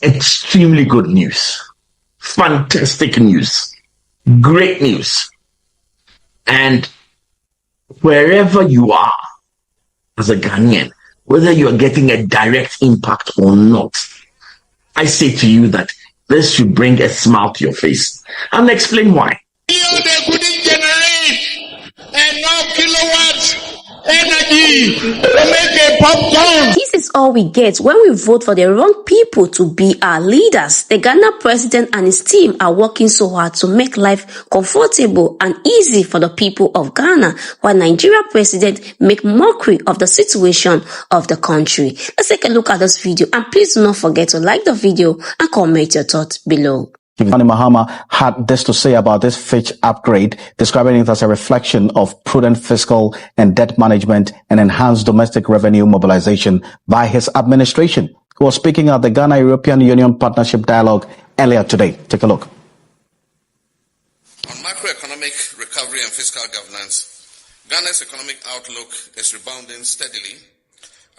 extremely good news, fantastic news, great news. And wherever you are as a Ghanaian, whether you are getting a direct impact or not, I say to you that this should bring a smile to your face. I'll explain why. They couldn't generate enough kilowatts energy to make a popcorn. This is all we get when we vote for the wrong people to be our leaders. The Ghana president and his team are working so hard to make life comfortable and easy for the people of Ghana, while Nigeria president make mockery of the situation of the country. Let's take a look at this video, and please do not forget to like the video and comment your thoughts below. Gani Mahama had this to say about this Fitch upgrade, describing it as a reflection of prudent fiscal and debt management and enhanced domestic revenue mobilization by his administration. He was speaking at the Ghana-European Union Partnership Dialogue earlier today. Take a look. On macroeconomic recovery and fiscal governance, Ghana's economic outlook is rebounding steadily.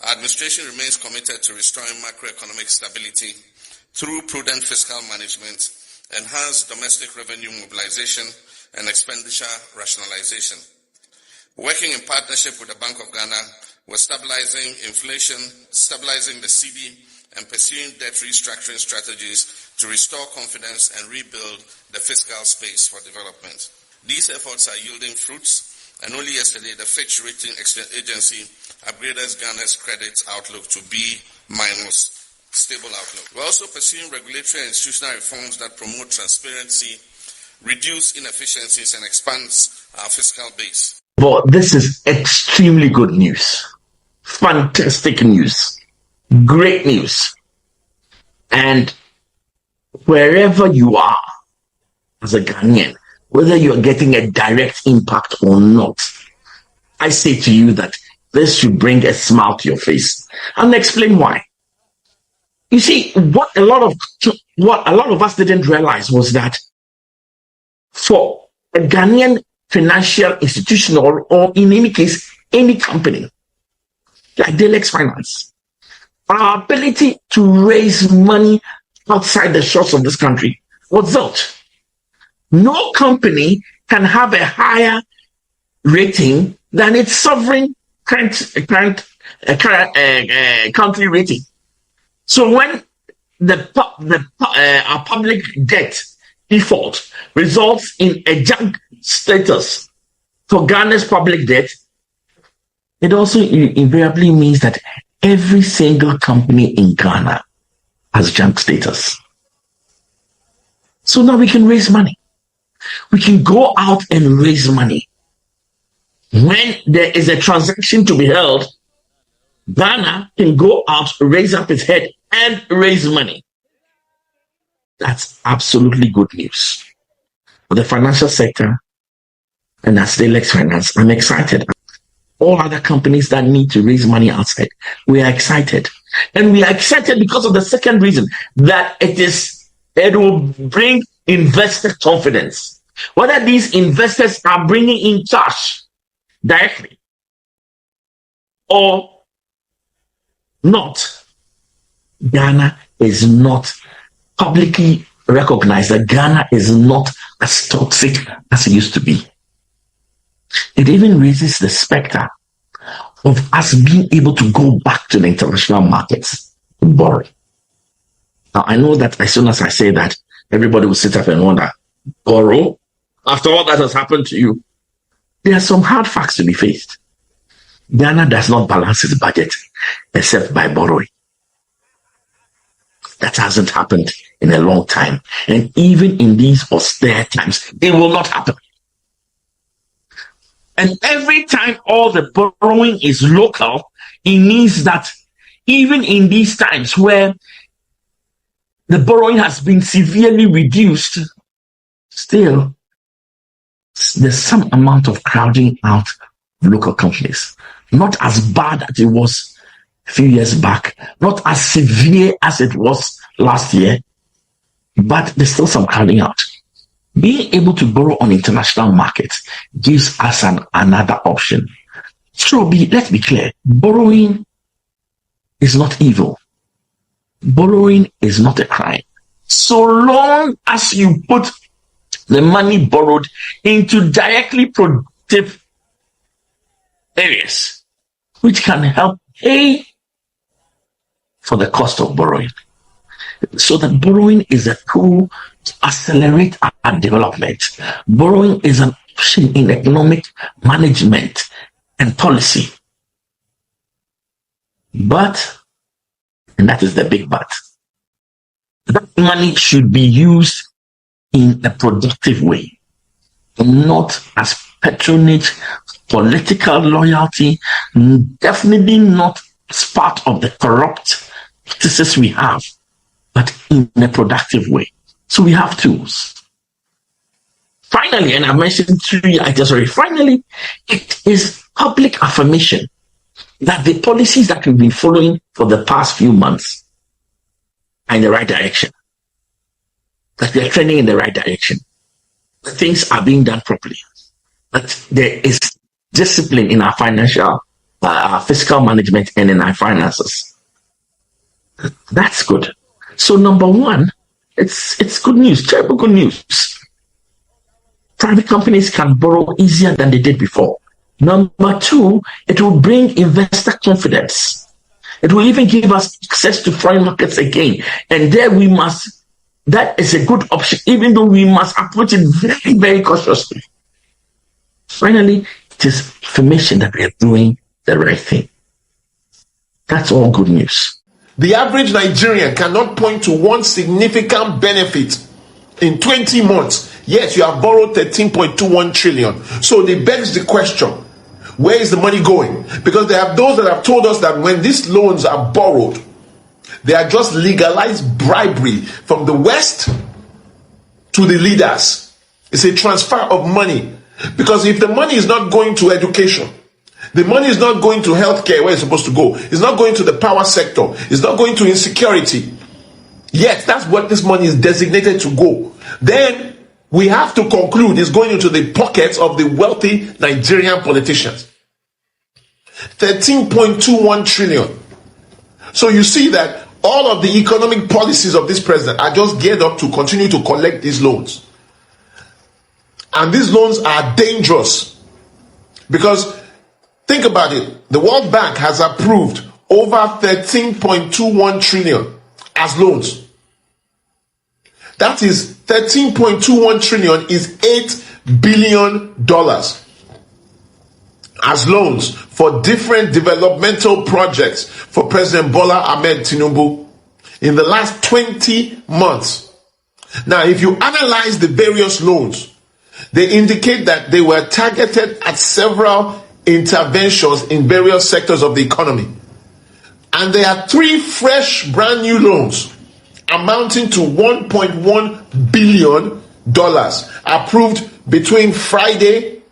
Our administration remains committed to restoring macroeconomic stability through prudent fiscal management, enhanced domestic revenue mobilization, and expenditure rationalization. Working in partnership with the Bank of Ghana, we're stabilizing inflation, stabilizing the cedi, and pursuing debt restructuring strategies to restore confidence and rebuild the fiscal space for development. These efforts are yielding fruits, and only yesterday the Fitch rating agency upgraded Ghana's credit outlook to B-, stable outlook. We're also pursuing regulatory and institutional reforms that promote transparency, reduce inefficiencies, and expands our fiscal base. But this is extremely good news, fantastic news, great news. And wherever you are as a Ghanaian, whether you are getting a direct impact or not, I say to you that this should bring a smile to your face. I'll explain why. You see, what a lot of us didn't realize was that for a Ghanaian financial institution, or in any case, any company like Delex Finance, our ability to raise money outside the shores of this country was zilch. No company can have a higher rating than its sovereign country rating. So when our public debt default results in a junk status for Ghana's public debt, it also invariably means that every single company in Ghana has junk status. So now we can raise money. We can go out and raise money. When there is a transaction to be held, Ghana can go out, raise up its head, and raise money. That's absolutely good news. For the financial sector, and as Delex Finance, I'm excited. All other companies that need to raise money outside, we are excited. And we are excited because of the second reason, that it will bring investor confidence. Whether these investors are bringing in cash directly or not, Ghana is not publicly recognized, that Ghana is not as toxic as it used to be. It even raises the specter of us being able to go back to the international markets and borrow. Now, I know that as soon as I say that, everybody will sit up and wonder, borrow? After all that has happened to you, there are some hard facts to be faced. Ghana does not balance its budget except by borrowing. That hasn't happened in a long time. And even in these austere times, it will not happen. And every time all the borrowing is local, it means that even in these times where the borrowing has been severely reduced, still there's some amount of crowding out of local companies. Not as bad as it was a few years back, not as severe as it was last year, but there's still some crowding out. Being able to borrow on international markets gives us another option. So let's be clear, borrowing is not evil. borrowing is not a crime. So long as you put the money borrowed into directly productive areas, which can help pay for the cost of borrowing. So that borrowing is a tool to accelerate our development. Borrowing is an option in economic management and policy. But, and that is the big but, that money should be used in a productive way, not as patronage, political loyalty, definitely not as part of the corrupt practices we have, but in a productive way. So we have tools. Finally, and I mentioned three items already, finally, it is public affirmation that the policies that we've been following for the past few months are in the right direction, that we are trending in the right direction, that things are being done properly, that there is discipline in our financial, our fiscal management and in our finances. That's good. So number one, it's good news, terrible good news. Private companies can borrow easier than they did before. Number two, it will bring investor confidence. It will even give us access to foreign markets again. And there that is a good option, even though we must approach it very, very cautiously. Finally, it is affirmation that we are doing the right thing. That's all good news. The average Nigerian cannot point to one significant benefit in 20 months. Yes, you have borrowed 13.21 trillion. So it begs the question, where is the money going? Because there are those that have told us that when these loans are borrowed, they are just legalized bribery from the West to the leaders. It's a transfer of money. Because if the money is not going to education, the money is not going to healthcare where it's supposed to go, it's not going to the power sector, it's not going to insecurity, yet that's what this money is designated to go, then we have to conclude it's going into the pockets of the wealthy Nigerian politicians. 13.21 trillion. So you see that all of the economic policies of this president are just geared up to continue to collect these loans. And these loans are dangerous because, think about it, the World Bank has approved over 13.21 trillion as loans. That is 13.21 trillion is $8 billion as loans for different developmental projects for President Bola Ahmed Tinubu in the last 20 months. Now, if you analyze the various loans, they indicate that they were targeted at several interventions in various sectors of the economy. And there are 3 fresh brand new loans amounting to $1.1 billion approved between Friday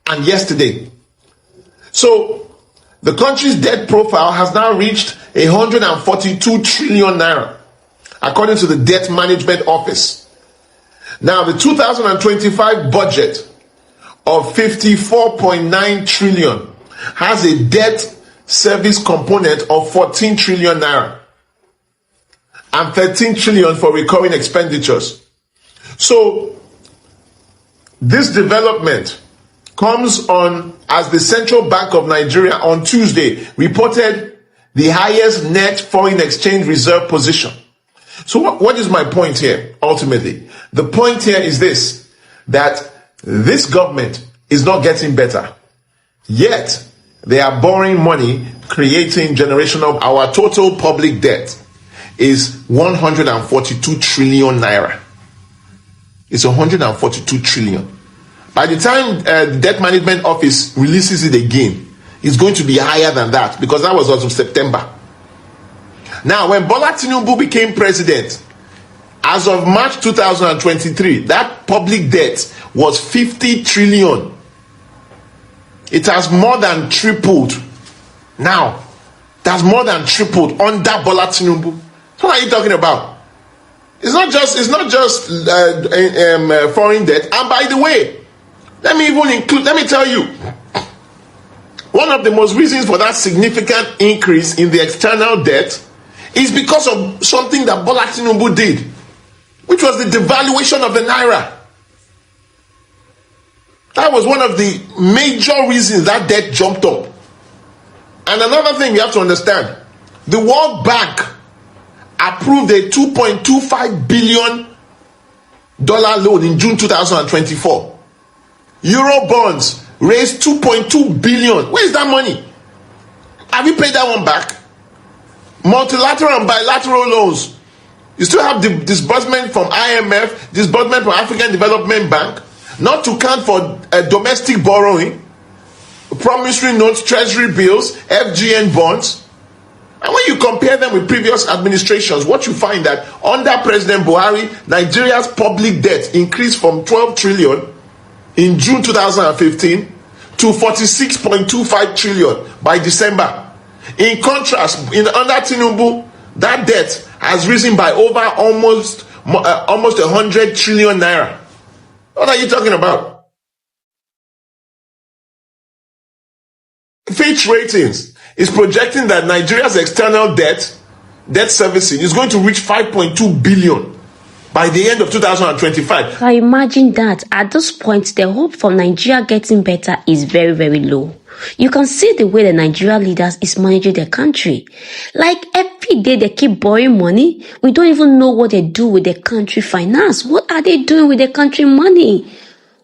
and yesterday. So the country's debt profile has now reached 142 trillion naira, according to the Debt Management Office. Now, the 2025 budget of 54.9 trillion has a debt service component of 14 trillion naira and 13 trillion for recurring expenditures. So this development comes on as the Central Bank of Nigeria on Tuesday reported the highest net foreign exchange reserve position. So what is my point here ultimately? The point here is this, that this government is not getting better, yet they are borrowing money, creating generational. Our total public debt is 142 trillion naira. It's 142 trillion. By the time the Debt Management Office releases it again, it's going to be higher than that, because that was as of September. Now, when Bola Tinubu became president, as of March 2023, that public debt was 50 trillion. It has more than tripled. Now, that's more than tripled under Bola Tinubu. So what are you talking about? It's not just foreign debt. And by the way, let me tell you, one of the most reasons for that significant increase in the external debt is because of something that Bola Tinubu did, which was the devaluation of the naira. That was one of the major reasons that debt jumped up. And another thing you have to understand, the World Bank approved a $2.25 billion loan in June 2024. Euro bonds raised 2.2 billion. Where is that money? Have you paid that one back? Multilateral and bilateral loans. You still have the disbursement from IMF, disbursement from African Development Bank, not to count for domestic borrowing, promissory notes, treasury bills, FGN bonds. And when you compare them with previous administrations, what you find that under President Buhari, Nigeria's public debt increased from 12 trillion in June 2015 to 46.25 trillion by December. In contrast, under Tinubu, that debt has risen by over almost 100 trillion naira. What are you talking about? Fitch Ratings is projecting that Nigeria's external debt servicing is going to reach 5.2 billion by the end of 2025. I imagine that at this point, the hope for Nigeria getting better is very, very low. You can see the way the Nigeria leaders is managing their country. Like every day they keep borrowing money. We don't even know what they do with the country finance. What are they doing with the country money?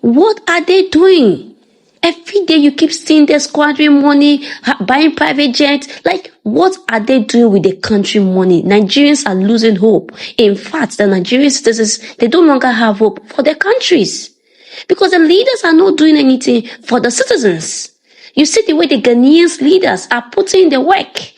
What are they doing? Every day you keep seeing them squandering money, buying private jets. Like, what are they doing with the country money? Nigerians are losing hope. In fact, the Nigerian citizens, they no longer have hope for their countries. Because the leaders are not doing anything for the citizens. You see the way the Ghanaians leaders are putting in the work.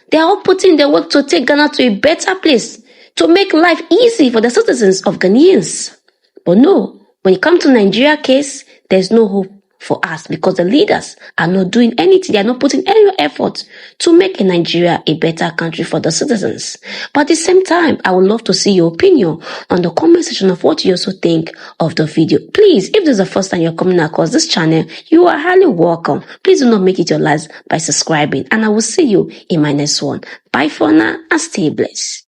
They are all putting in the work to take Ghana to a better place, to make life easy for the citizens of Ghanaians. But no, when it comes to Nigeria case, there's no hope for us because the leaders are not doing anything. They are not putting any effort to make Nigeria a better country for the citizens. But at the same time, I would love to see your opinion on the comment section of what you also think of the video. Please, if this is the first time you're coming across this channel, you are highly welcome. Please do not make it your last by subscribing, and I will see you in my next one. Bye for now and stay blessed.